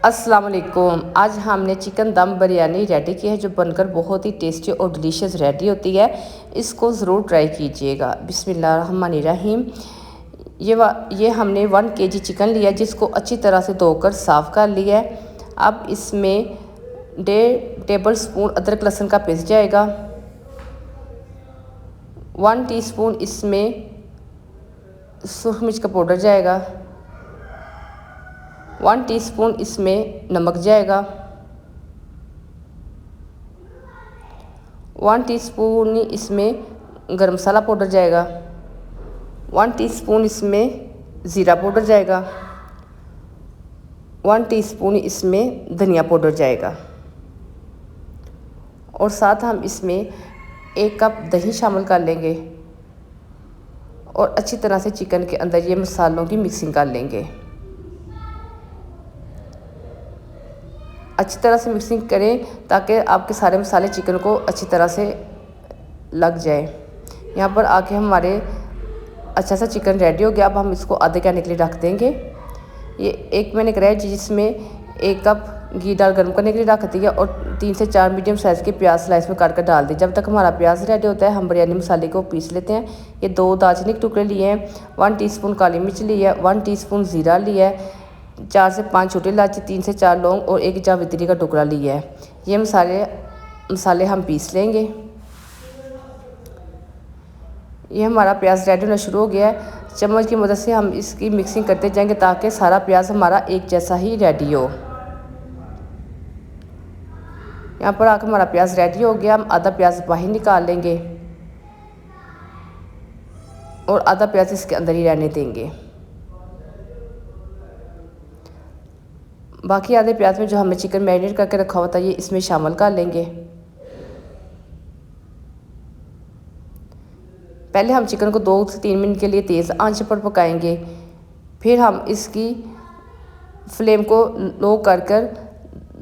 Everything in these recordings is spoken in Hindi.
अस्सलाम वालेकुम। आज हमने चिकन दम बिरयानी रेडी की है जो बनकर बहुत ही टेस्टी और डिलीशियस रेडी होती है। इसको ज़रूर ट्राई कीजिएगा। बिस्मिल्लाहिर्रहमानिर्रहीम। ये हमने 1 केजी चिकन लिया जिसको अच्छी तरह से धोकर साफ़ कर लिया है। अब इसमें 1.5 टेबल स्पून अदरक लहसुन का पेस्ट जाएगा। 1 टीस्पून इसमें सुरख मिर्च का पाउडर जाएगा। 1 टीस्पून इसमें नमक जाएगा। 1 टीस्पून इसमें गरम मसाला पाउडर जाएगा। 1 टीस्पून इसमें ज़ीरा पाउडर जाएगा। 1 टीस्पून इसमें धनिया पाउडर जाएगा। और साथ हम इसमें 1 कप दही शामिल कर लेंगे और अच्छी तरह से चिकन के अंदर ये मसालों की मिक्सिंग कर लेंगे। अच्छी तरह से मिक्सिंग करें ताकि आपके सारे मसाले चिकन को अच्छी तरह से लग जाए। यहाँ पर आके हमारे अच्छा सा चिकन रेडी हो गया। अब हम इसको आधे घंटे के लिए रख देंगे। ये एक मैंने कराया जिसमें 1 कप घी डाल गर्म करने के लिए रख दिया और 3 से 4 मीडियम साइज़ के प्याज स्लाइस में काट कर डाल दी। जब तक हमारा प्याज रेडी होता है हम बिरयानी मसाले को पीस लेते हैं। ये 2 दालचीनी के टुकड़े लिए हैं, 1 टीस्पून काली मिर्च ली है, 1 टीस्पून ज़ीरा लिया है, 4 से 5 छोटी इलायची, 3 से 4 लौंग और 1 जावित्री का टुकड़ा लिया है। ये मसाले हम पीस लेंगे। ये हमारा प्याज रेडी होना शुरू हो गया है। चम्मच की मदद से हम इसकी मिक्सिंग करते जाएंगे ताकि सारा प्याज हमारा एक जैसा ही रेडी हो। यहाँ पर आकर हमारा प्याज रेडी हो गया। हम आधा प्याज बाहर निकाल लेंगे और आधा प्याज इसके अंदर ही रहने देंगे। बाकी आधे प्याज में जो हमने चिकन मैरिनेट करके रखा हुआ था ये इसमें शामिल कर लेंगे। पहले हम चिकन को 2 से 3 मिनट के लिए तेज़ आंच पर पकाएंगे। फिर हम इसकी फ्लेम को लो कर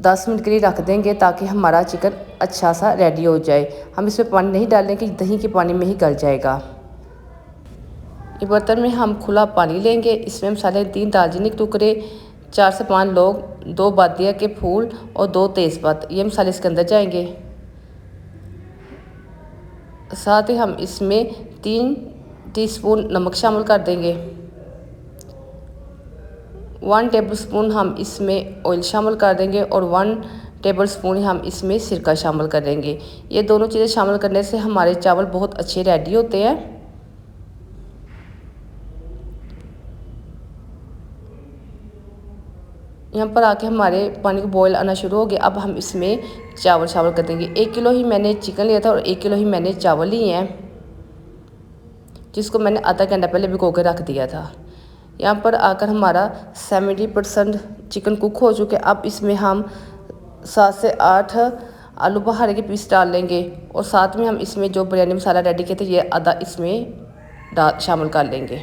10 मिनट के लिए रख देंगे ताकि हमारा चिकन अच्छा सा रेडी हो जाए। हम इसमें पानी नहीं डालेंगे, दही के पानी में ही गल जाएगा। ये बर्तन में हम खुला पानी लेंगे। इसमें मसाले 3 दालचीनी के टुकड़े, 4 से 5 लौंग, 2 बादिया के फूल और 2 तेज़पत्ता, ये मसाले इसके अंदर जाएंगे। साथ ही हम इसमें 3 टीस्पून नमक शामिल कर देंगे। 1 टेबलस्पून हम इसमें ऑयल शामिल कर देंगे और 1 टेबलस्पून हम इसमें सिरका शामिल कर देंगे। ये दोनों चीज़ें शामिल करने से हमारे चावल बहुत अच्छे रेडी होते हैं। यहाँ पर आके हमारे पानी को बॉयल आना शुरू हो गया। अब हम इसमें चावल शामिल कर देंगे। 1 किलो ही मैंने चिकन लिया था और 1 किलो ही मैंने चावल लिए हैं जिसको मैंने आधा घंटा पहले भिगो के रख दिया था। यहाँ पर आकर हमारा 70% चिकन कुक हो चुके। अब इसमें हम 7 से 8 आलू बुखारे के पीस डाल लेंगे और साथ में हम इसमें जो बिरयानी मसाला रेडी किए थे ये आधा इसमें शामिल कर लेंगे।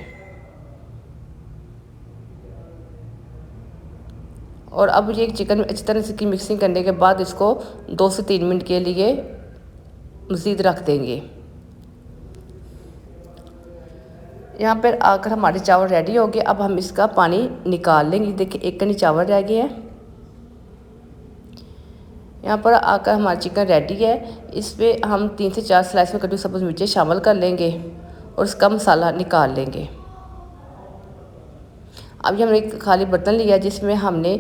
और अब ये चिकन में अच्छी तरह से की मिक्सिंग करने के बाद इसको 2 से 3 मिनट के लिए मज़ीद रख देंगे। यहाँ पर आकर हमारे चावल रेडी हो गए। अब हम इसका पानी निकाल लेंगे। देखिए 1 कनी चावल रह गए हैं। यहाँ पर आकर हमारा चिकन रेडी है। इस पर हम 3 से 4 स्लाइस में कटी सब्ज़ मिर्चें शामिल कर लेंगे और इसका मसाला निकाल लेंगे। अब हमने एक खाली बर्तन लिया जिसमें हमने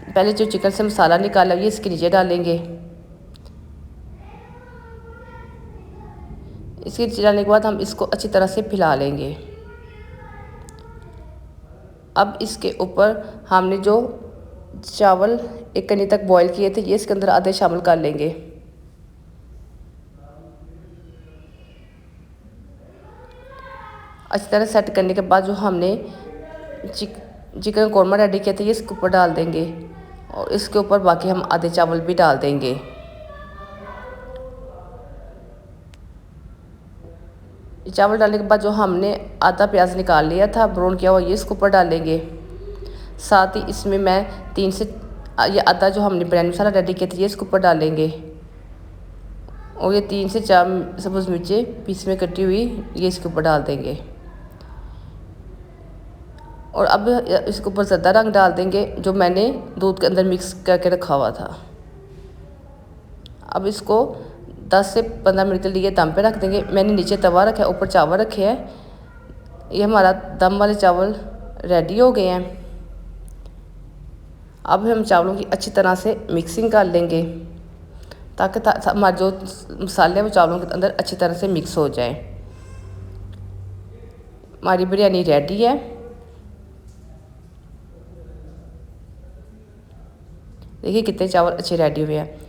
पहले जो चिकन से मसाला निकाला ये इसके नीचे डालेंगे। इसके नीचे डालने के बाद हम इसको अच्छी तरह से फैला लेंगे। अब इसके ऊपर हमने जो चावल 1 कनी तक बॉईल किए थे ये इसके अंदर आधे शामिल कर लेंगे। अच्छी तरह सेट करने के बाद जो हमने चिकन कौरमा रेडी किया था ये इसके ऊपर डाल देंगे और इसके ऊपर बाकी हम आधे चावल भी डाल देंगे। चावल डालने के बाद जो हमने आधा प्याज निकाल लिया था ब्राउन किया हुआ ये इसके ऊपर डालेंगे। साथ ही इसमें मैं 3 से ये आधा जो हमने बिरयानी मसाला रेडी किया था ये इसके ऊपर डालेंगे और ये 3 से 4 सब्ज़ मिर्चें पीस में कटी हुई ये इसके ऊपर डाल देंगे। और अब इसके ऊपर ज़्यादा रंग डाल देंगे जो मैंने दूध के अंदर मिक्स करके रखा हुआ था। अब इसको 10 से 15 मिनट के लिए दम पे रख देंगे। मैंने नीचे तवा रखा है, ऊपर चावल रखे हैं। ये हमारा दम वाले चावल रेडी हो गए हैं। अब हम चावलों की अच्छी तरह से मिक्सिंग कर लेंगे ताकि हमारे जो मसाले हैं वो चावलों के अंदर अच्छी तरह से मिक्स हो जाए। हमारी बिरयानी रेडी है। देखिए कितने चावल अच्छे रेडी हुए हैं।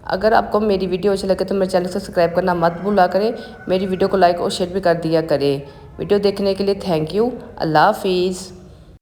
अगर आपको मेरी वीडियो अच्छी लगे तो मेरे चैनल को सब्सक्राइब करना मत भूला करें। मेरी वीडियो को लाइक और शेयर भी कर दिया करें। वीडियो देखने के लिए थैंक यू। अल्लाह हाफिज़।